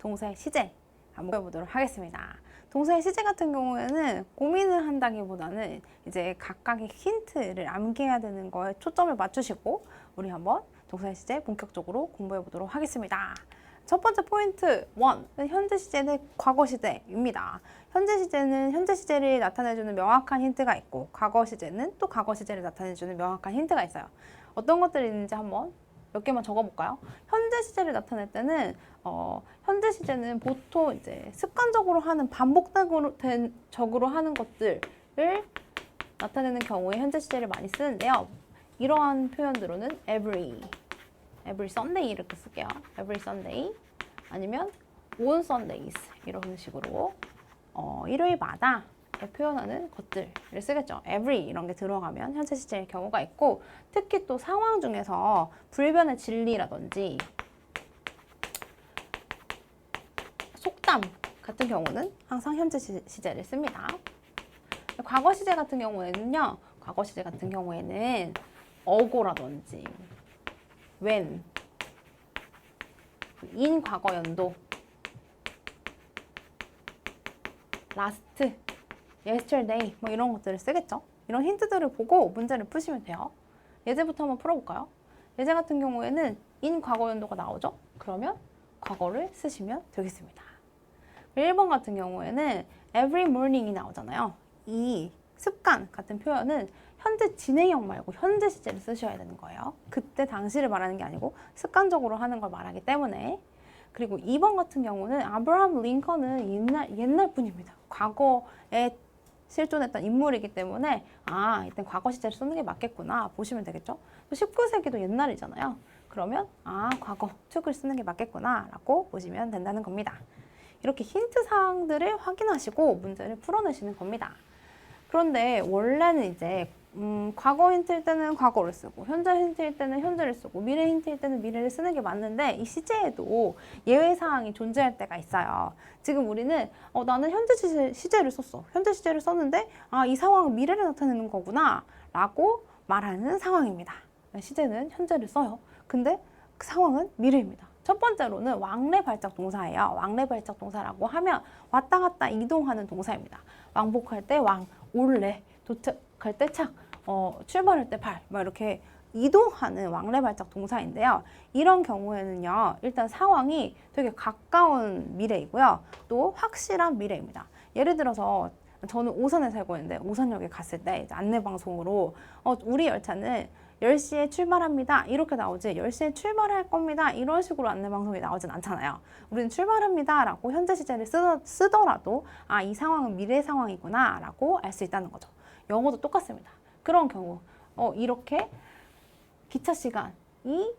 동사의 시제 한번 해보도록 하겠습니다. 동사의 시제 같은 경우에는 고민을 한다기보다는 이제 각각의 힌트를 암기해야 되는 거에 초점을 맞추시고 우리 한번 동사의 시제 본격적으로 공부해 보도록 하겠습니다. 첫 번째 포인트 1. 현재 시제는 과거 시제입니다. 현재 시제는 현재 시제를 나타내주는 명확한 힌트가 있고 과거 시제는 또 과거 시제를 나타내주는 명확한 힌트가 있어요. 어떤 것들이 있는지 한번 몇 개만 적어볼까요? 현재 시제를 나타낼 때는 현재 시제는 보통 이제 습관적으로 하는 반복적으로 하는 것들을 나타내는 경우에 현재 시제를 많이 쓰는데요. 이러한 표현들로는 every Sunday 이렇게 쓸게요. every Sunday 아니면 on Sundays 이런 식으로 일요일마다 표현하는 것들을 쓰겠죠. every 이런 게 들어가면 현재 시제의 경우가 있고 특히 또 상황 중에서 불변의 진리라든지 속담 같은 경우는 항상 현재 시제를 씁니다. 과거 시제 같은 경우에는요. 과거 시제 같은 경우에는 어고라든지 when, in 과거 연도, last, yesterday 뭐 이런 것들을 쓰겠죠. 이런 힌트들을 보고 문제를 푸시면 돼요. 예제부터 한번 풀어볼까요? 예제 같은 경우에는 in 과거 연도가 나오죠. 그러면 과거를 쓰시면 되겠습니다. 1번 같은 경우에는 every morning이 나오잖아요. 이 습관 같은 표현은 현재 진행형 말고 현재 시제를 쓰셔야 되는 거예요. 그때 당시를 말하는 게 아니고 습관적으로 하는 걸 말하기 때문에. 그리고 2번 같은 경우는 아브라함 링컨은 옛날 분입니다. 과거에 실존했던 인물이기 때문에 이때 과거 시제를 쓰는 게 맞겠구나 보시면 되겠죠. 또 19세기도 옛날이잖아요. 그러면 과거 축을 쓰는 게 맞겠구나 라고 보시면 된다는 겁니다. 이렇게 힌트 사항들을 확인하시고 문제를 풀어내시는 겁니다. 그런데 원래는 이제 과거 힌트일 때는 과거를 쓰고 현재 힌트일 때는 현재를 쓰고 미래 힌트일 때는 미래를 쓰는 게 맞는데 이 시제에도 예외 사항이 존재할 때가 있어요. 지금 우리는 나는 현재 시제를 썼어. 현재 시제를 썼는데 이 상황은 미래를 나타내는 거구나 라고 말하는 상황입니다. 시제는 현재를 써요. 근데 그 상황은 미래입니다. 첫 번째로는 왕래 발작 동사예요. 왕래 발작 동사라고 하면 왔다 갔다 이동하는 동사입니다. 왕복할 때 왕, 올래, 도착할 때 착, 출발할 때 발, 막 이렇게 이동하는 왕래 발작 동사인데요. 이런 경우에는요, 일단 상황이 되게 가까운 미래이고요. 또 확실한 미래입니다. 예를 들어서 저는 오산에 살고 있는데 오산역에 갔을 때 안내방송으로 우리 열차는 10시에 출발합니다. 이렇게 나오지 10시에 출발할 겁니다. 이런 식으로 안내방송이 나오진 않잖아요. 우리는 출발합니다. 라고 현재 시제를 쓰더라도 이 상황은 미래 상황이구나 라고 알 수 있다는 거죠. 영어도 똑같습니다. 그런 경우 이렇게 기차 시간이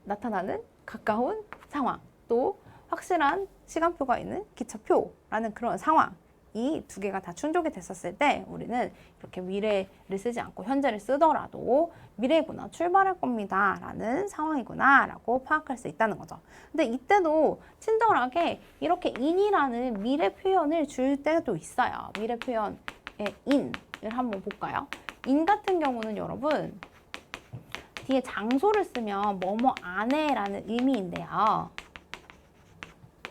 나타나는 가까운 상황 또 확실한 시간표가 있는 기차표라는 그런 상황 이 두 개가 다 충족이 됐었을 때 우리는 이렇게 미래를 쓰지 않고 현재를 쓰더라도 미래구나 출발할 겁니다 라는 상황이구나 라고 파악할 수 있다는 거죠. 근데 이때도 친절하게 이렇게 in이라는 미래 표현을 줄 때도 있어요. 미래 표현의 in을 한번 볼까요? in 같은 경우는 여러분 뒤에 장소를 쓰면 뭐뭐 안에 라는 의미인데요.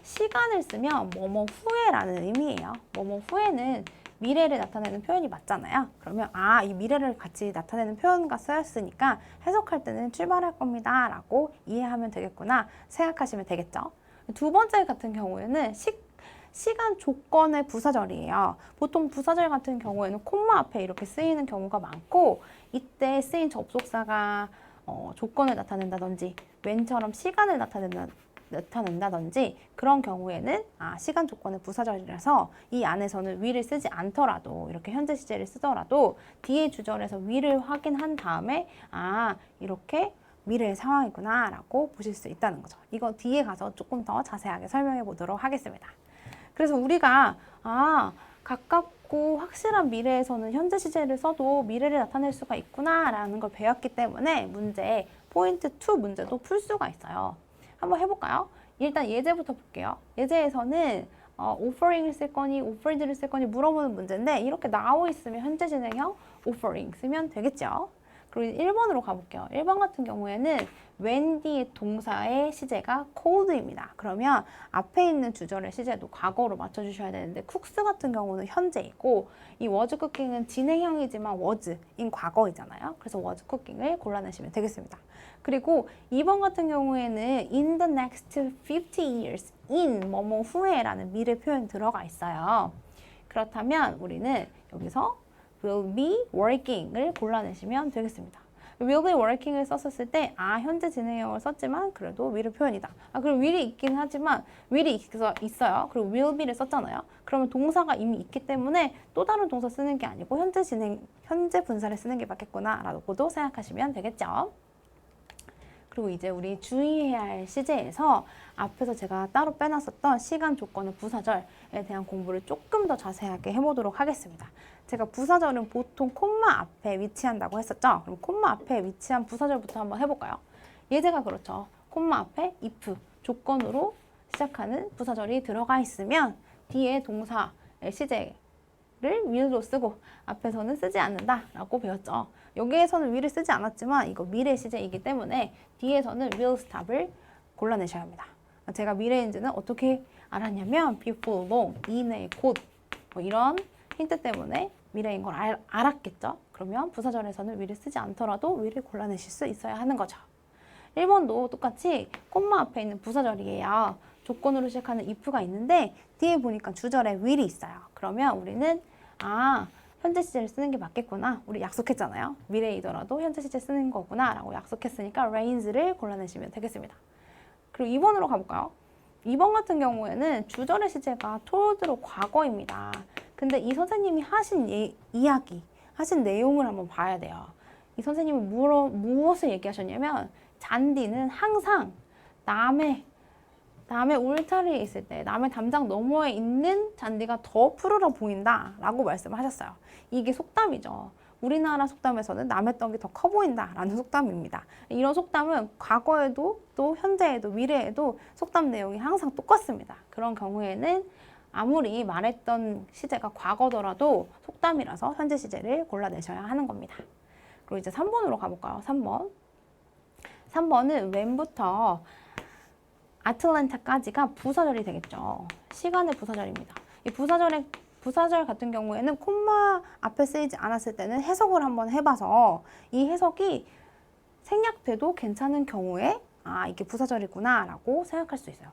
시간을 쓰면 뭐뭐 후에라는 의미예요. 뭐뭐 후에는 미래를 나타내는 표현이 맞잖아요. 그러면 이 미래를 같이 나타내는 표현과 쓰였으니까 해석할 때는 출발할 겁니다 라고 이해하면 되겠구나 생각하시면 되겠죠. 두 번째 같은 경우에는 시간 조건의 부사절이에요. 보통 부사절 같은 경우에는 콤마 앞에 이렇게 쓰이는 경우가 많고 이때 쓰인 접속사가 조건을 나타낸다든지 when처럼 시간을 나타낸다든지 그런 경우에는 시간 조건의 부사절이라서 이 안에서는 위를 쓰지 않더라도 이렇게 현재 시제를 쓰더라도 뒤에 주절에서 위를 확인한 다음에 이렇게 미래의 상황이구나 라고 보실 수 있다는 거죠. 이거 뒤에 가서 조금 더 자세하게 설명해 보도록 하겠습니다. 그래서 우리가 가깝고 확실한 미래에서는 현재 시제를 써도 미래를 나타낼 수가 있구나 라는 걸 배웠기 때문에 문제 포인트 2 문제도 풀 수가 있어요. 한번 해볼까요? 일단 예제부터 볼게요. 예제에서는 offering을 쓸 거니 offered를 쓸 거니 물어보는 문제인데 이렇게 나와 있으면 현재 진행형 offering 쓰면 되겠죠. 그리고 1번으로 가볼게요. 1번 같은 경우에는 when 뒤의 동사의 시제가 cold입니다. 그러면 앞에 있는 주절의 시제도 과거로 맞춰주셔야 되는데 cooks 같은 경우는 현재이고 이 was cooking은 진행형이지만 was인 과거이잖아요. 그래서 was cooking을 골라내시면 되겠습니다. 그리고 2번 같은 경우에는 in the next 50 years, in 뭐뭐 후에라는 미래 표현이 들어가 있어요. 그렇다면 우리는 여기서 will be working을 골라내시면 되겠습니다. will be working을 썼을 때 현재 진행형을 썼지만 그래도 미래 표현이다. 그리고 will이 있긴 하지만 will이 있어요. 그리고 will be를 썼잖아요. 그러면 동사가 이미 있기 때문에 또 다른 동사 쓰는 게 아니고 현재 분사를 쓰는 게 맞겠구나 라고도 생각하시면 되겠죠. 그리고 이제 우리 주의해야 할 시제에서 앞에서 제가 따로 빼놨었던 시간, 조건의 부사절에 대한 공부를 조금 더 자세하게 해보도록 하겠습니다. 제가 부사절은 보통 콤마 앞에 위치한다고 했었죠. 그럼 콤마 앞에 위치한 부사절부터 한번 해볼까요? 예제가 그렇죠. 콤마 앞에 if, 조건으로 시작하는 부사절이 들어가 있으면 뒤에 동사의 시제를 will로 쓰고 앞에서는 쓰지 않는다라고 배웠죠. 여기에서는 will을 쓰지 않았지만 이거 미래 시제이기 때문에 뒤에서는 will stop을 골라내셔야 합니다. 제가 미래인지는 어떻게 알았냐면 before long, 이내 곧 이런 힌트 때문에 미래인 걸 알았겠죠. 그러면 부사절에서는 will을 쓰지 않더라도 will을 골라내실 수 있어야 하는 거죠. 1번도 똑같이 콤마 앞에 있는 부사절이에요. 조건으로 시작하는 if가 있는데 뒤에 보니까 주절에 will이 있어요. 그러면 우리는 현재 시제를 쓰는 게 맞겠구나. 우리 약속했잖아요. 미래이더라도 현재 시제 쓰는 거구나 라고 약속했으니까 rains를 골라내시면 되겠습니다. 그리고 2번으로 가볼까요? 2번 같은 경우에는 주절의 시제가 toold로 과거입니다. 근데 이 선생님이 하신 이야기, 하신 내용을 한번 봐야 돼요. 이 선생님은 무엇을 얘기하셨냐면 잔디는 항상 남의 울타리에 있을 때 남의 담장 너머에 있는 잔디가 더 푸르러 보인다 라고 말씀하셨어요. 이게 속담이죠. 우리나라 속담에서는 남의 떡이 더 커 보인다 라는 속담입니다. 이런 속담은 과거에도 또 현재에도 미래에도 속담 내용이 항상 똑같습니다. 그런 경우에는 아무리 말했던 시제가 과거더라도 속담이라서 현재 시제를 골라내셔야 하는 겁니다. 그리고 이제 3번으로 가볼까요? 3번은 when부터 아틀란타까지가 부사절이 되겠죠. 시간의 부사절입니다. 이 부사절 같은 경우에는 콤마 앞에 쓰이지 않았을 때는 해석을 한번 해봐서 이 해석이 생략돼도 괜찮은 경우에 이게 부사절이구나 라고 생각할 수 있어요.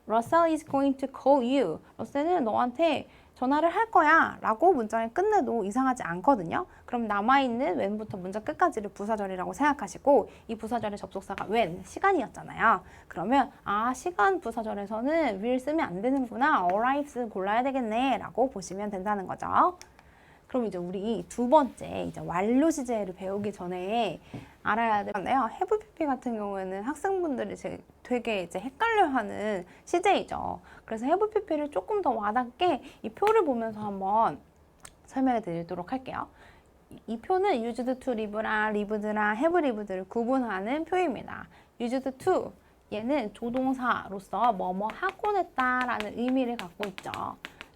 Russell is going to call you. 러셀은 너한테 전화를 할 거야 라고 문장을 끝내도 이상하지 않거든요. 그럼 남아있는 when부터 문장 끝까지를 부사절이라고 생각하시고 이 부사절의 접속사가 when, 시간이었잖아요. 그러면 시간 부사절에서는 will 쓰면 안 되는구나. alright 골라야 되겠네 라고 보시면 된다는 거죠. 그럼 이제 우리 두 번째 이제 완료 시제를 배우기 전에 알아야 되는데요. have pp 같은 경우에는 학생분들이 되게 이제 헷갈려하는 시제이죠. 그래서 have pp를 조금 더 와닿게 이 표를 보면서 한번 설명해 드리도록 할게요. 이 표는 used to live랑 lived랑 have lived를 구분하는 표입니다. used to 얘는 조동사로서 뭐뭐 하곤 했다라는 의미를 갖고 있죠.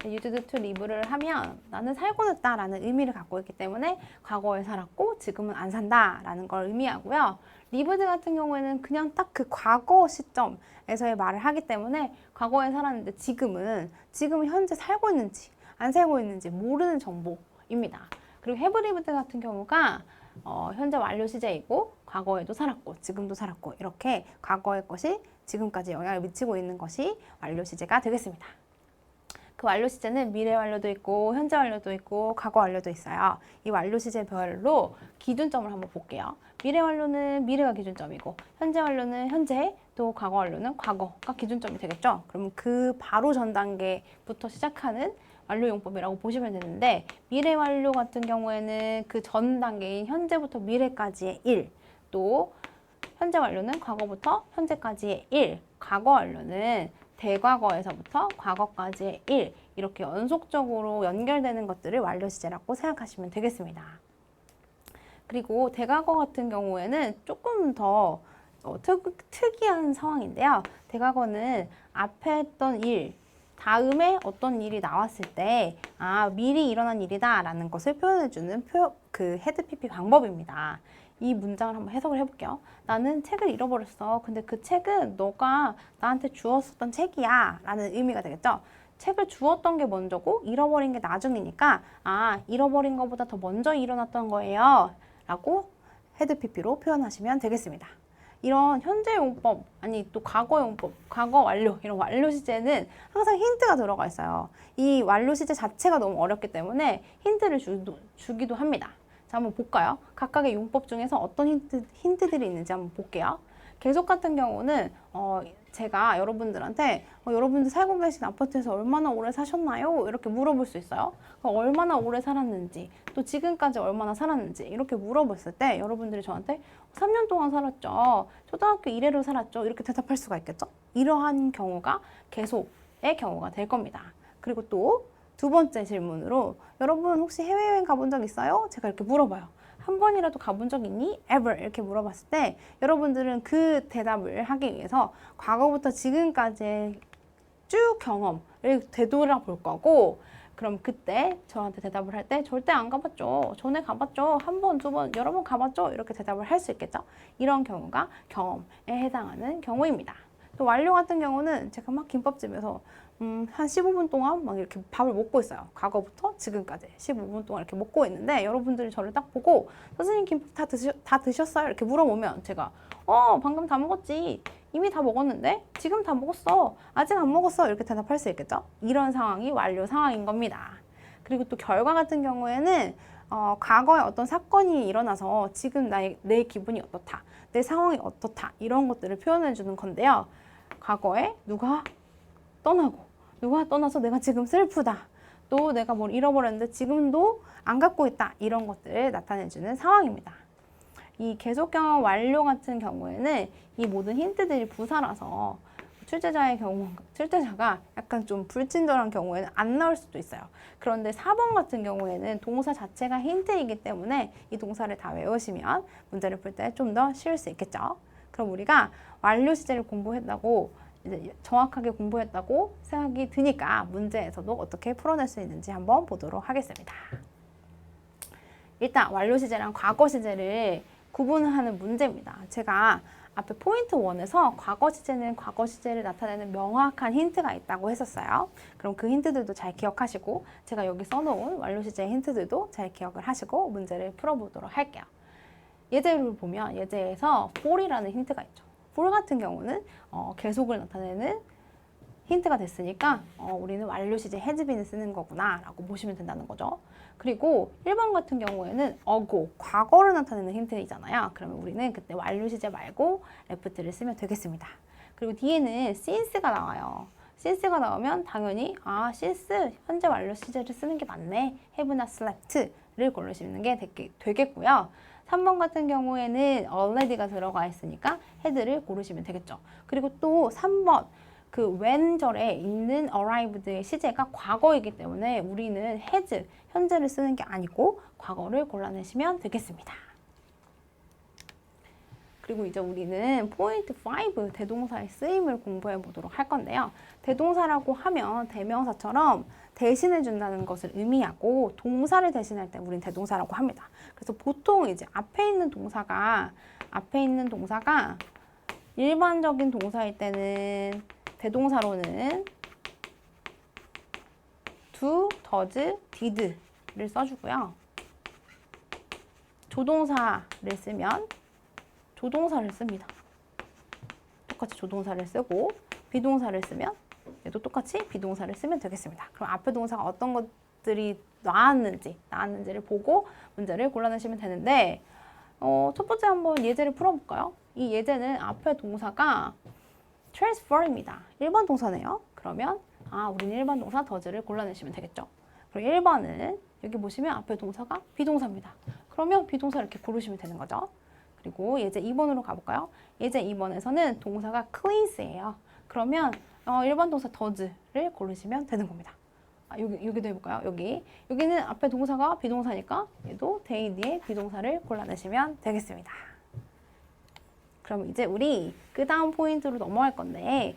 used to live를 하면 나는 살곤 했다라는 의미를 갖고 있기 때문에 과거에 살았고 지금은 안 산다라는 걸 의미하고요. lived 같은 경우에는 그냥 딱 그 과거 시점에서의 말을 하기 때문에 과거에 살았는데 지금은 현재 살고 있는지 안 살고 있는지 모르는 정보입니다. 그리고 have lived 같은 경우가 현재 완료 시제이고 과거에도 살았고 지금도 살았고 이렇게 과거의 것이 지금까지 영향을 미치고 있는 것이 완료 시제가 되겠습니다. 그 완료 시제는 미래 완료도 있고 현재 완료도 있고 과거 완료도 있어요. 이 완료 시제별로 기준점을 한번 볼게요. 미래 완료는 미래가 기준점이고 현재 완료는 현재, 또 과거 완료는 과거가 기준점이 되겠죠. 그러면 그 바로 전 단계부터 시작하는 완료용법이라고 보시면 되는데 미래 완료 같은 경우에는 그 전 단계인 현재부터 미래까지의 일, 또 현재 완료는 과거부터 현재까지의 일, 과거 완료는 대과거에서부터 과거까지의 일, 이렇게 연속적으로 연결되는 것들을 완료 시제라고 생각하시면 되겠습니다. 그리고 대과거 같은 경우에는 조금 더 특이한 상황인데요. 대과거는 앞에 했던 일 다음에 어떤 일이 나왔을 때 미리 일어난 일이다 라는 것을 표현해주는 그 헤드 PP 방법입니다. 이 문장을 한번 해석을 해볼게요. 나는 책을 잃어버렸어. 근데 그 책은 너가 나한테 주었었던 책이야 라는 의미가 되겠죠. 책을 주었던 게 먼저고 잃어버린 게 나중이니까 잃어버린 것보다 더 먼저 일어났던 거예요 라고 헤드 PP로 표현하시면 되겠습니다. 이런 현재 용법, 또 과거 용법, 과거 완료, 이런 완료 시제는 항상 힌트가 들어가 있어요. 이 완료 시제 자체가 너무 어렵기 때문에 힌트를 주기도 합니다. 자, 한번 볼까요? 각각의 용법 중에서 어떤 힌트들이 있는지 한번 볼게요. 계속 같은 경우는 제가 여러분들한테 여러분들 살고 계신 아파트에서 얼마나 오래 사셨나요? 이렇게 물어볼 수 있어요. 얼마나 오래 살았는지, 또 지금까지 얼마나 살았는지 이렇게 물어봤을 때 여러분들이 저한테 3년 동안 살았죠. 초등학교 1회로 살았죠. 이렇게 대답할 수가 있겠죠. 이러한 경우가 계속의 경우가 될 겁니다. 그리고 또 두 번째 질문으로 여러분 혹시 해외여행 가본 적 있어요? 제가 이렇게 물어봐요. 한 번이라도 가본 적 있니? ever 이렇게 물어봤을 때 여러분들은 그 대답을 하기 위해서 과거부터 지금까지의 쭉 경험을 되돌아볼 거고, 그럼 그때 저한테 대답을 할 때 절대 안 가봤죠. 전에 가봤죠. 한 번, 두 번, 여러 번 가봤죠. 이렇게 대답을 할 수 있겠죠. 이런 경우가 경험에 해당하는 경우입니다. 또 완료 같은 경우는 제가 막 김밥집에서 한 15분 동안 막 이렇게 밥을 먹고 있어요. 과거부터 지금까지 15분 동안 이렇게 먹고 있는데 여러분들이 저를 딱 보고 선생님 김밥 다 드셨어요? 이렇게 물어보면 제가 방금 다 먹었지. 이미 다 먹었는데? 지금 다 먹었어. 아직 안 먹었어. 이렇게 대답할 수 있겠죠? 이런 상황이 완료 상황인 겁니다. 그리고 또 결과 같은 경우에는 과거에 어떤 사건이 일어나서 지금 내 기분이 어떻다, 내 상황이 어떻다 이런 것들을 표현해 주는 건데요. 과거에 누가 떠나고 누가 떠나서 내가 지금 슬프다, 또 내가 뭘 잃어버렸는데 지금도 안 갖고 있다, 이런 것들을 나타내주는 상황입니다. 이 계속 경험 완료 같은 경우에는 이 모든 힌트들이 부사라서 출제자가 약간 좀 불친절한 경우에는 안 나올 수도 있어요. 그런데 4번 같은 경우에는 동사 자체가 힌트이기 때문에 이 동사를 다 외우시면 문제를 풀 때 좀 더 쉬울 수 있겠죠. 그럼 우리가 완료 시제를 공부했다고 이제 정확하게 공부했다고 생각이 드니까 문제에서도 어떻게 풀어낼 수 있는지 한번 보도록 하겠습니다. 일단 완료 시제랑 과거 시제를 구분하는 문제입니다. 제가 앞에 포인트 1에서 과거 시제는 과거 시제를 나타내는 명확한 힌트가 있다고 했었어요. 그럼 그 힌트들도 잘 기억하시고 제가 여기 써놓은 완료 시제의 힌트들도 잘 기억을 하시고 문제를 풀어보도록 할게요. 예제를 보면 예제에서 for이라는 힌트가 있죠. for 같은 경우는 계속을 나타내는 힌트가 됐으니까 우리는 완료 시제 has been을 쓰는 거구나 라고 보시면 된다는 거죠. 그리고 1번 같은 경우에는 ago, 과거를 나타내는 힌트이잖아요. 그러면 우리는 그때 완료 시제 말고 left를 쓰면 되겠습니다. 그리고 뒤에는 since가 나와요. since가 나오면 당연히 since 현재 완료 시제를 쓰는 게 맞네, have not slept를 고르시는 게 되겠고요. 3번 같은 경우에는 already가 들어가 있으니까 had를 고르시면 되겠죠. 그리고 또 3번 그 when 절에 있는 arrived의 시제가 과거이기 때문에 우리는 has, 현재를 쓰는 게 아니고 과거를 골라내시면 되겠습니다. 그리고 이제 우리는 포인트 5 대동사의 쓰임을 공부해 보도록 할 건데요. 대동사라고 하면 대명사처럼 대신해 준다는 것을 의미하고 동사를 대신할 때 우리는 대동사라고 합니다. 그래서 보통 이제 앞에 있는 동사가 일반적인 동사일 때는 대동사로는 do, does, did를 써주고요. 조동사를 쓰면 조동사를 씁니다. 똑같이 조동사를 쓰고 비동사를 쓰면 얘도 똑같이 비동사를 쓰면 되겠습니다. 그럼 앞에 동사가 어떤 것들이 나왔는지를 보고 문제를 골라내시면 되는데 첫 번째 한번 예제를 풀어볼까요? 이 예제는 앞에 동사가 transfer입니다. 1번 동사네요. 그러면 우리는 1번 동사 does를 골라내시면 되겠죠. 그리고 1번은 여기 보시면 앞에 동사가 비동사입니다. 그러면 비동사 이렇게 고르시면 되는 거죠. 그리고 예제 2번으로 가볼까요? 예제 2번에서는 동사가 cleans예요. 그러면 1번 동사 does를 고르시면 되는 겁니다. 여기도 해볼까요? 여기는 앞에 동사가 비동사니까 얘도 they 뒤에 비동사를 골라내시면 되겠습니다. 그럼 이제 우리 그 다음 포인트로 넘어갈 건데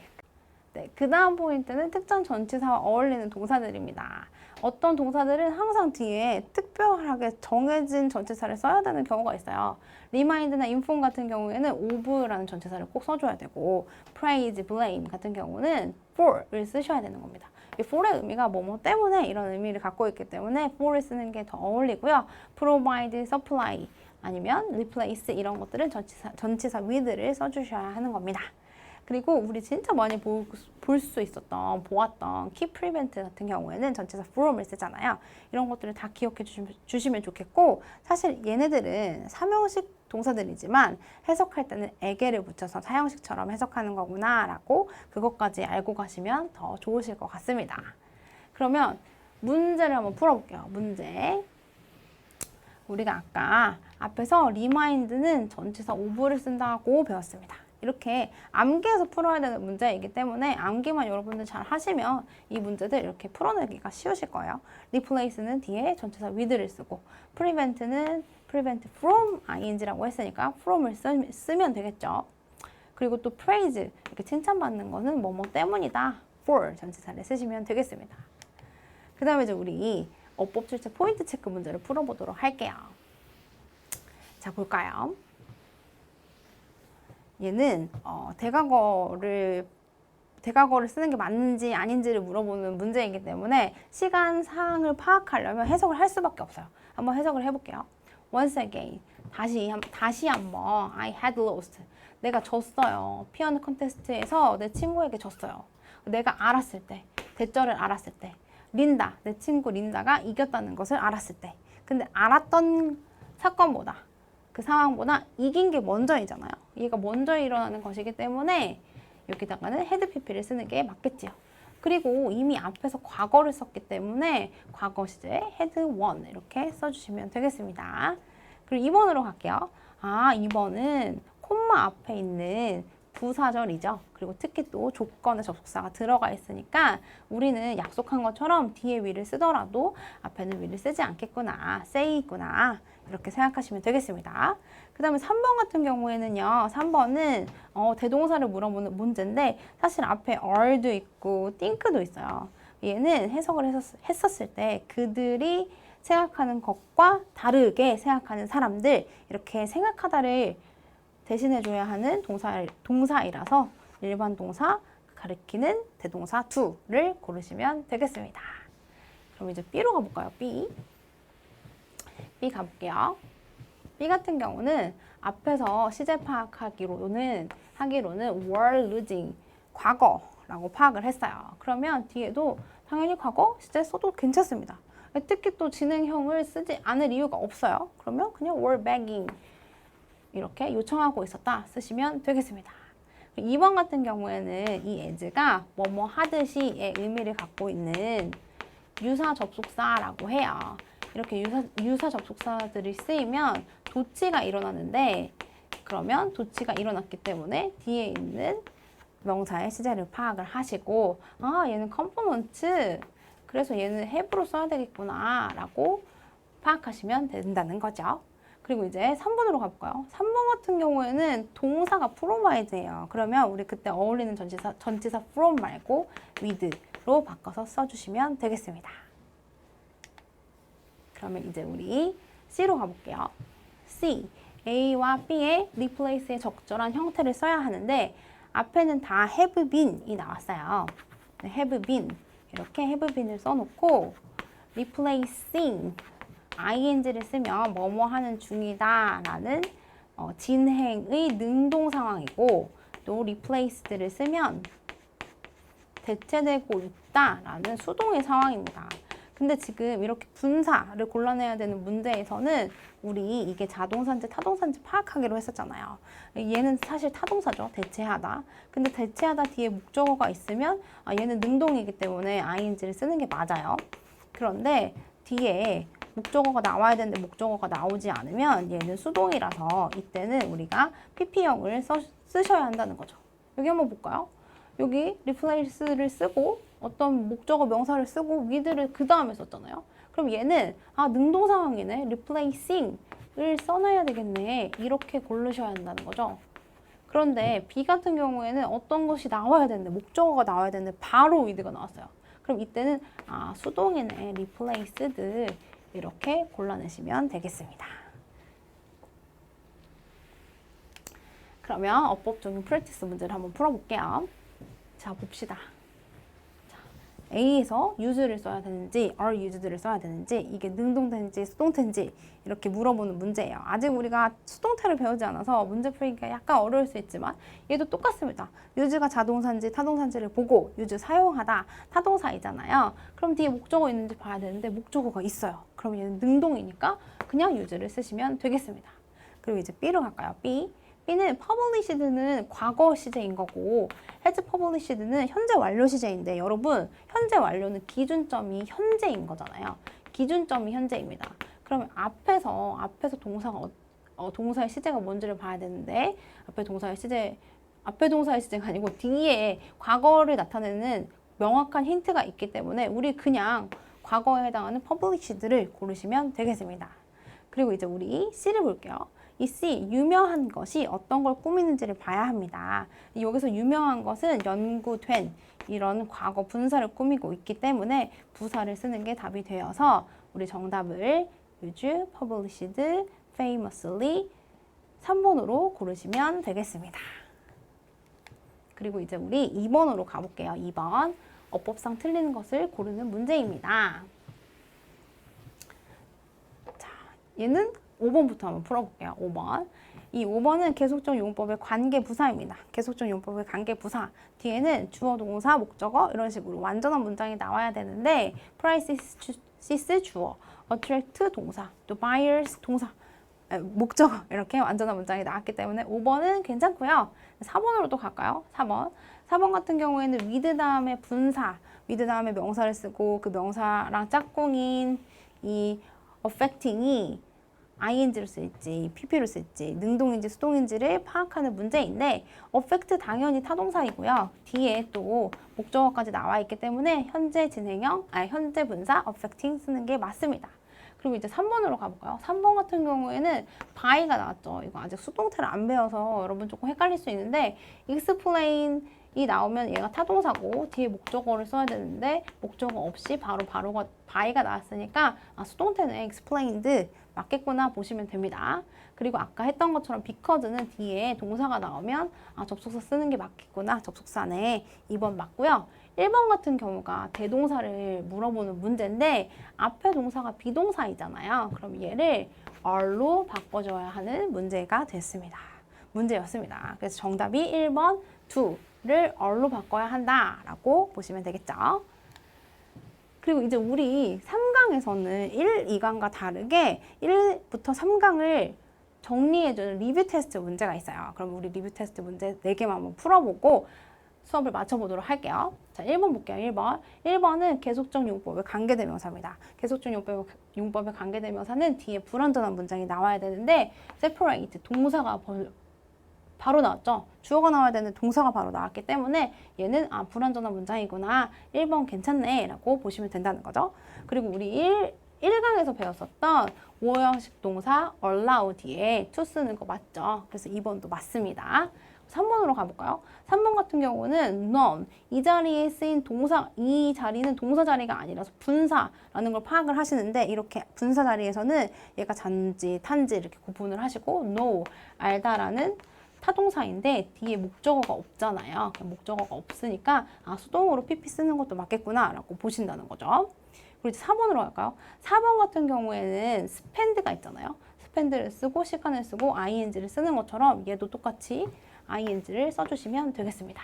네, 그 다음 포인트는 특정 전치사와 어울리는 동사들입니다. 어떤 동사들은 항상 뒤에 특별하게 정해진 전치사를 써야 되는 경우가 있어요. remind나 inform 같은 경우에는 of라는 전치사를 꼭 써줘야 되고 praise, blame 같은 경우는 for를 쓰셔야 되는 겁니다. 이 for의 의미가 뭐뭐 때문에 이런 의미를 갖고 있기 때문에 for를 쓰는 게 더 어울리고요. provide, supply 아니면 replace 이런 것들은 전치사 with를 써주셔야 하는 겁니다. 그리고 우리 진짜 많이 볼 수 있었던, 보았던 key prevent 같은 경우에는 전치사 from을 쓰잖아요. 이런 것들을 다 기억해 주시면 좋겠고, 사실 얘네들은 사명식 동사들이지만 해석할 때는 에게를 붙여서 사형식처럼 해석하는 거구나 라고 그것까지 알고 가시면 더 좋으실 것 같습니다. 그러면 문제를 한번 풀어볼게요. 문제. 우리가 아까 앞에서 remind는 전치사 of를 쓴다고 배웠습니다. 이렇게 암기해서 풀어야 되는 문제이기 때문에 암기만 여러분들 잘 하시면 이 문제들 이렇게 풀어내기가 쉬우실 거예요. replace는 뒤에 전치사 with를 쓰고 prevent는 prevent from ing라고 했으니까 from을 쓰면 되겠죠. 그리고 또 praise, 이렇게 칭찬받는 거는 뭐뭐 때문이다. for 전치사를 쓰시면 되겠습니다. 그 다음에 이제 우리 어법 출제 포인트 체크 문제를 풀어보도록 할게요. 자, 볼까요? 얘는 대과거를 쓰는 게 맞는지 아닌지를 물어보는 문제이기 때문에 시간 상황을 파악하려면 해석을 할 수밖에 없어요. 한번 해석을 해볼게요. Once again, 다시 한번 I had lost. 내가 졌어요. 피아노 콘테스트에서 내 친구에게 졌어요. 내가 알았을 때, 대절을 알았을 때, 린다, 내 친구 린다가 이겼다는 것을 알았을 때. 근데 알았던 사건보다, 그 상황보다 이긴 게 먼저이잖아요. 얘가 먼저 일어나는 것이기 때문에 여기다가는 had pp를 쓰는 게 맞겠지요. 그리고 이미 앞에서 과거를 썼기 때문에 과거 시제 had won 이렇게 써주시면 되겠습니다. 그리고 2번으로 갈게요. 2번은 콤마 앞에 있는 부사절이죠. 그리고 특히 또 조건의 접속사가 들어가 있으니까 우리는 약속한 것처럼 뒤에 will을 쓰더라도 앞에는 will을 쓰지 않겠구나, say 있구나 이렇게 생각하시면 되겠습니다. 그 다음에 3번 같은 경우에는요. 3번은 대동사를 물어보는 문제인데 사실 앞에 are도 있고 think도 있어요. 얘는 해석을 했었을 때 그들이 생각하는 것과 다르게 생각하는 사람들 이렇게 생각하다를 대신해줘야 하는 동사이라서 일반 동사 가리키는 대동사 to를 고르시면 되겠습니다. 그럼 이제 B로 가볼까요? B 가볼게요. B 같은 경우는 앞에서 시제 파악하기로는 were losing 과거라고 파악을 했어요. 그러면 뒤에도 당연히 과거 시제 써도 괜찮습니다. 특히 또 진행형을 쓰지 않을 이유가 없어요. 그러면 그냥 were begging 이렇게 요청하고 있었다 쓰시면 되겠습니다. 2번 같은 경우에는 이 as가 뭐뭐 하듯이의 의미를 갖고 있는 유사 접속사라고 해요. 이렇게 유사 접속사들이 쓰이면 도치가 일어나는데 그러면 도치가 일어났기 때문에 뒤에 있는 명사의 시제를 파악을 하시고 얘는 컴포넌트 그래서 얘는 have로 써야 되겠구나 라고 파악하시면 된다는 거죠. 그리고 이제 3번으로 가볼까요? 3번 같은 경우에는 동사가 provide예요. 그러면 우리 그때 어울리는 전치사 from 말고 with로 바꿔서 써주시면 되겠습니다. 그러면 이제 우리 C로 가볼게요. C, A와 B의 replace의 적절한 형태를 써야 하는데 앞에는 다 have been이 나왔어요. have been 이렇게 have been을 써놓고 replacing ing를 쓰면 뭐뭐 하는 중이다 라는 진행의 능동 상황이고 또 replaced를 쓰면 대체되고 있다 라는 수동의 상황입니다. 근데 지금 이렇게 분사를 골라내야 되는 문제에서는 우리 이게 자동사인지 타동사인지 파악하기로 했었잖아요. 얘는 사실 타동사죠. 대체하다. 근데 대체하다 뒤에 목적어가 있으면 얘는 능동이기 때문에 ing를 쓰는 게 맞아요. 그런데 뒤에 목적어가 나와야 되는데 목적어가 나오지 않으면 얘는 수동이라서 이때는 우리가 pp형을 쓰셔야 한다는 거죠. 여기 한번 볼까요? 여기 replace를 쓰고 어떤 목적어 명사를 쓰고 with를 그 다음에 썼잖아요. 그럼 얘는 능동 상황이네. replacing을 써놔야 되겠네. 이렇게 고르셔야 한다는 거죠. 그런데 B 같은 경우에는 어떤 것이 나와야 되는데 목적어가 나와야 되는데 바로 with가 나왔어요. 그럼 이때는 수동이네, replaced 이렇게 골라내시면 되겠습니다. 그러면 어법적인 프랙티스 문제를 한번 풀어볼게요. 자, 봅시다. A에서 use를 써야 되는지 are used를 써야 되는지 이게 능동태인지 수동태인지 이렇게 물어보는 문제예요. 아직 우리가 수동태를 배우지 않아서 문제 풀기가 약간 어려울 수 있지만 얘도 똑같습니다. use가 자동사인지 타동사인지를 보고 use 사용하다 타동사이잖아요. 그럼 뒤에 목적어 있는지 봐야 되는데 목적어가 있어요. 그럼 얘는 능동이니까 그냥 use를 쓰시면 되겠습니다. 그리고 이제 B로 갈까요? B. B는 published는 과거 시제인 거고 has published는 현재 완료 시제인데 여러분 현재 완료는 기준점이 현재인 거잖아요. 기준점이 현재입니다. 그러면 앞에서 동사가 동사의 시제가 뭔지를 봐야 되는데 앞에 동사의 시제가 아니고 뒤에 과거를 나타내는 명확한 힌트가 있기 때문에 우리 그냥 과거에 해당하는 published를 고르시면 되겠습니다. 그리고 이제 우리 C를 볼게요. 이 C, 유명한 것이 어떤 걸 꾸미는지를 봐야 합니다. 여기서 유명한 것은 연구된 이런 과거 분사를 꾸미고 있기 때문에 부사를 쓰는 게 답이 되어서 우리 정답을 use, published, famously 3번으로 고르시면 되겠습니다. 그리고 이제 우리 2번으로 가볼게요. 2번. 어법상 틀리는 것을 고르는 문제입니다. 자, 얘는 5번부터 한번 풀어볼게요. 5번. 이 5번은 계속적 용법의 관계부사입니다. 계속적 용법의 관계부사. 뒤에는 주어, 동사, 목적어 이런 식으로 완전한 문장이 나와야 되는데 prices 주어, attract 동사, 또 buyers 동사, 목적어 이렇게 완전한 문장이 나왔기 때문에 5번은 괜찮고요. 4번으로 또 갈까요? 4번. 4번 같은 경우에는 with 다음에 분사, with 다음에 명사를 쓰고 그 명사랑 짝꿍인 이 affecting이 ing를 쓸지, pp를 쓸지, 능동인지 수동인지를 파악하는 문제인데 affect 당연히 타동사이고요. 뒤에 또 목적어까지 나와 있기 때문에 현재 진행형, 현재 분사 affecting 쓰는 게 맞습니다. 그리고 이제 3번으로 가볼까요? 3번 같은 경우에는 by가 나왔죠. 이거 아직 수동태를 안 배워서 여러분 조금 헷갈릴 수 있는데 explain이 나오면 얘가 타동사고 뒤에 목적어를 써야 되는데 목적어 없이 바로 by가 나왔으니까 수동태는 explained 맞겠구나 보시면 됩니다. 그리고 아까 했던 것처럼 because는 뒤에 동사가 나오면 접속사 쓰는 게 맞겠구나. 접속사네. 2번 맞고요. 1번 같은 경우가 대동사를 물어보는 문제인데 앞에 동사가 비동사이잖아요. 그럼 얘를 are로 바꿔줘야 하는 문제였습니다. 그래서 정답이 1번 2를 are로 바꿔야 한다라고 보시면 되겠죠. 그리고 이제 우리 3강에서는 1, 2강과 다르게 1부터 3강을 정리해주는 리뷰 테스트 문제가 있어요. 그럼 우리 리뷰 테스트 문제 4개만 한번 풀어보고 수업을 마쳐보도록 할게요. 자, 1번 볼게요. 1번. 1번은 계속적 용법의 관계대명사입니다. 계속적 용법의 관계대명사는 뒤에 불완전한 문장이 나와야 되는데 separate, 동사가 바로 나왔죠. 주어가 나와야 되는데 동사가 바로 나왔기 때문에 얘는 불완전한 문장이구나. 1번 괜찮네 라고 보시면 된다는 거죠. 그리고 우리 1강에서 배웠었던 오형식 동사 allow 뒤에 to 쓰는 거 맞죠? 그래서 2번도 맞습니다. 3번으로 가볼까요? 3번 같은 경우는 none, 이 자리에 쓰인 동사, 이 자리는 동사 자리가 아니라서 분사라는 걸 파악을 하시는데 이렇게 분사 자리에서는 얘가 잔지, 탄지 이렇게 구분을 하시고 know, 알다라는 타동사인데 뒤에 목적어가 없잖아요. 목적어가 없으니까 수동으로 pp 쓰는 것도 맞겠구나 라고 보신다는 거죠. 그리고 이제 4번으로 갈까요? 4번 같은 경우에는 spend가 있잖아요. spend를 쓰고 시간을 쓰고 ing를 쓰는 것처럼 얘도 똑같이 ing를 써주시면 되겠습니다.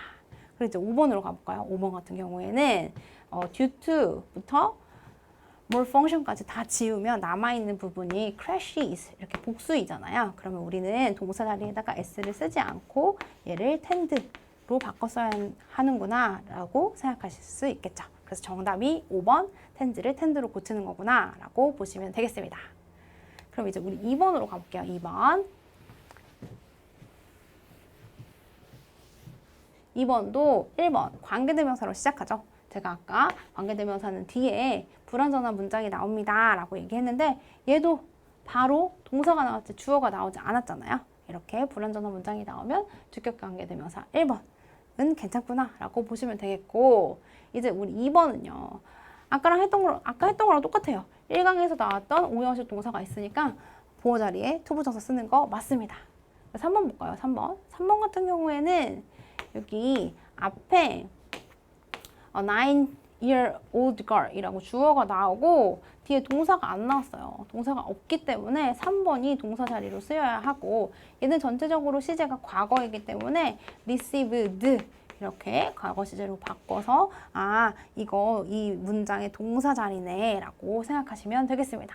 그리고 이제 5번으로 가볼까요? 5번 같은 경우에는 due to부터 more function까지 다 지우면 남아있는 부분이 crashes 이렇게 복수이잖아요. 그러면 우리는 동사 자리에다가 s를 쓰지 않고 얘를 tend로 바꿔 써야 하는구나 라고 생각하실 수 있겠죠. 그래서 정답이 5번 tend를 tend로 고치는 거구나 라고 보시면 되겠습니다. 그럼 이제 우리 2번으로 가볼게요. 2번. 2번도 1번 관계대명사로 시작하죠. 제가 아까 관계대명사는 뒤에 불완전한 문장이 나옵니다 라고 얘기했는데 얘도 바로 동사가 나왔지 주어가 나오지 않았잖아요. 이렇게 불완전한 문장이 나오면 주격관계대명사 1번은 괜찮구나 라고 보시면 되겠고, 이제 우리 2번은요. 아까 했던 거랑 똑같아요. 1강에서 나왔던 오형식 동사가 있으니까 보호 자리에 투부정사 쓰는 거 맞습니다. 3번 볼까요? 3번. 3번 같은 경우에는 여기 앞에 a 9-year-old girl이라고 주어가 나오고 뒤에 동사가 안 나왔어요. 동사가 없기 때문에 3번이 동사 자리로 쓰여야 하고, 얘는 전체적으로 시제가 과거이기 때문에 received 이렇게 과거 시제로 바꿔서 이 문장의 동사 자리네 라고 생각하시면 되겠습니다.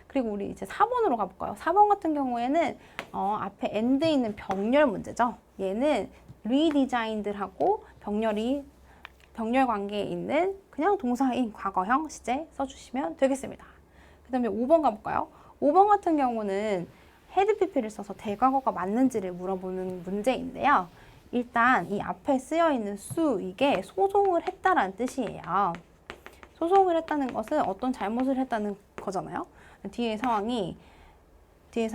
그리고 우리 이제 4번으로 가볼까요? 4번 같은 경우에는 앞에 and 있는 병렬 문제죠. 얘는 redesigned하고 병렬 관계에 있는 그냥 동사인 과거형 시제 써주시면 되겠습니다. 그 다음에 5번 가볼까요? 5번 같은 경우는 had pp를 써서 대과거가 맞는지를 물어보는 문제인데요. 일단 이 앞에 쓰여있는 su, 이게 소송을 했다라는 뜻이에요. 소송을 했다는 것은 어떤 잘못을 했다는 거잖아요. 뒤에 상황이 the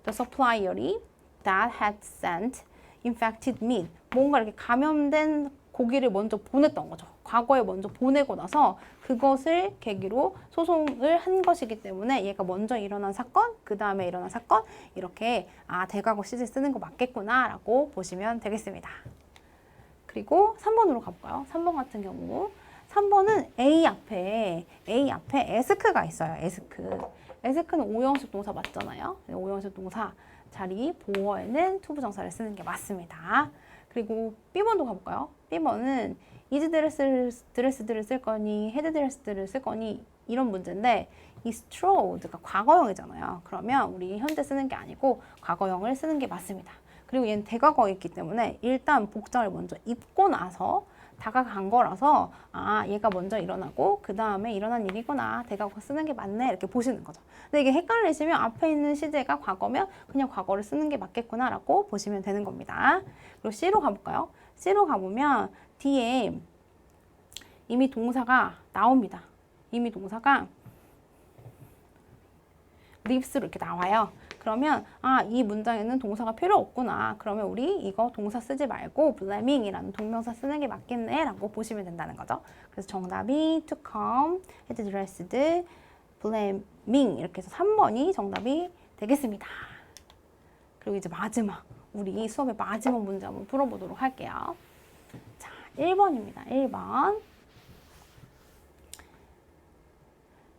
supplier이 that had sent infected meat, 뭔가 이렇게 감염된 고기를 먼저 보냈던 거죠. 과거에 먼저 보내고 나서 그것을 계기로 소송을 한 것이기 때문에 얘가 먼저 일어난 사건, 그 다음에 일어난 사건, 이렇게 대과거 시제 쓰는 거 맞겠구나 라고 보시면 되겠습니다. 그리고 3번으로 가볼까요? 3번 같은 경우 3번은 A 앞에 ask가 있어요. ask는 오형식 동사 맞잖아요. 오형식 동사 자리 보어에는 투부정사를 쓰는 게 맞습니다. 그리고 B번도 가볼까요? B번은 is 드레스들을 쓸 거니 헤드 드레스들을 쓸 거니 이런 문제인데, 이 strawed가 과거형이잖아요. 그러면 우리 현재 쓰는 게 아니고 과거형을 쓰는 게 맞습니다. 그리고 얘는 대과거이기 때문에 일단 복장을 먼저 입고 나서 다가간 거라서 얘가 먼저 일어나고 그 다음에 일어난 일이구나, 대과거 쓰는 게 맞네 이렇게 보시는 거죠. 근데 이게 헷갈리시면 앞에 있는 시제가 과거면 그냥 과거를 쓰는 게 맞겠구나 라고 보시면 되는 겁니다. 그리고 C로 가볼까요? C로 가보면 뒤에 이미 동사가 나옵니다. 이미 동사가 lives로 이렇게 나와요. 그러면 이 문장에는 동사가 필요 없구나. 그러면 우리 이거 동사 쓰지 말고 blaming이라는 동명사 쓰는 게 맞겠네 라고 보시면 된다는 거죠. 그래서 정답이 to come, had dressed, blaming 이렇게 해서 3번이 정답이 되겠습니다. 그리고 이제 마지막, 우리 수업의 마지막 문제 한번 풀어보도록 할게요. 자, 1번입니다.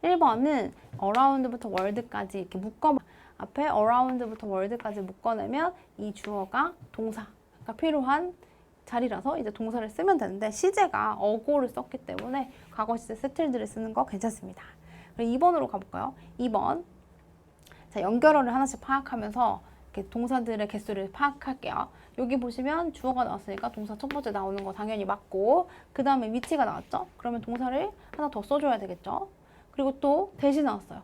1번은 around부터 word까지 이렇게 앞에 around부터 word까지 묶어내면 이 주어가 동사가 필요한 자리라서 이제 동사를 쓰면 되는데, 시제가 어고를 썼기 때문에 과거 시제 settled를 쓰는 거 괜찮습니다. 그리고 2번으로 가볼까요? 2번. 자, 연결어를 하나씩 파악하면서 이렇게 동사들의 개수를 파악할게요. 여기 보시면 주어가 나왔으니까 동사 첫 번째 나오는 거 당연히 맞고, 그 다음에 위치가 나왔죠? 그러면 동사를 하나 더 써줘야 되겠죠? 그리고 또 대시 나왔어요.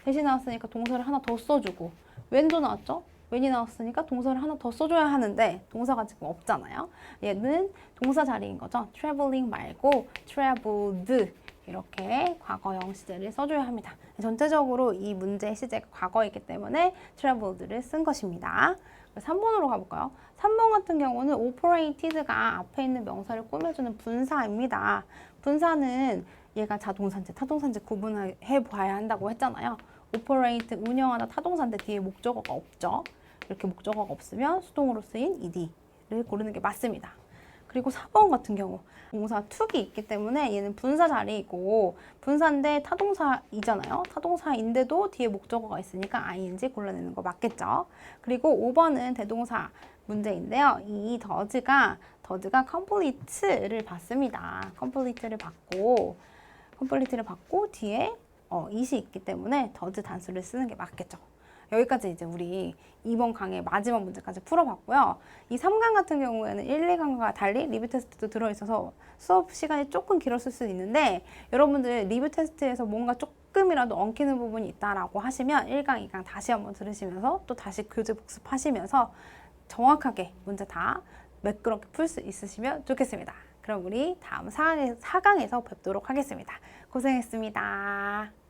대시 나왔으니까 동사를 하나 더 써주고, when도 나왔죠? when이 나왔으니까 동사를 하나 더 써줘야 하는데 동사가 지금 없잖아요. 얘는 동사 자리인 거죠. traveling 말고 traveled 이렇게 과거형 시제를 써줘야 합니다. 전체적으로 이 문제의 시제가 과거이기 때문에 traveled를 쓴 것입니다. 3번으로 가볼까요? 3번 같은 경우는 operated가 앞에 있는 명사를 꾸며주는 분사입니다. 분사는 얘가 자동사인지 타동사인지 구분해 봐야 한다고 했잖아요. operate, 운영하다 타동사인데 뒤에 목적어가 없죠. 이렇게 목적어가 없으면 수동으로 쓰인 ed를 고르는 게 맞습니다. 그리고 4번 같은 경우 동사 to기 있기 때문에 얘는 분사 자리이고, 분사인데 타동사이잖아요. 타동사인데도 뒤에 목적어가 있으니까 ing 골라내는 거 맞겠죠. 그리고 5번은 대동사 문제인데요. 이 does가 complete를 받습니다. complete를 받고 뒤에 it이 있기 때문에 does 단수를 쓰는 게 맞겠죠. 여기까지 이제 우리 이번 강의 마지막 문제까지 풀어봤고요. 이 3강 같은 경우에는 1, 2강과 달리 리뷰 테스트도 들어있어서 수업 시간이 조금 길었을 수 있는데, 여러분들 리뷰 테스트에서 뭔가 조금이라도 엉키는 부분이 있다라고 하시면 1강, 2강 다시 한번 들으시면서 또 다시 교재 복습하시면서 정확하게 문제 다 매끄럽게 풀 수 있으시면 좋겠습니다. 그럼 우리 다음 4강에서 뵙도록 하겠습니다. 고생했습니다.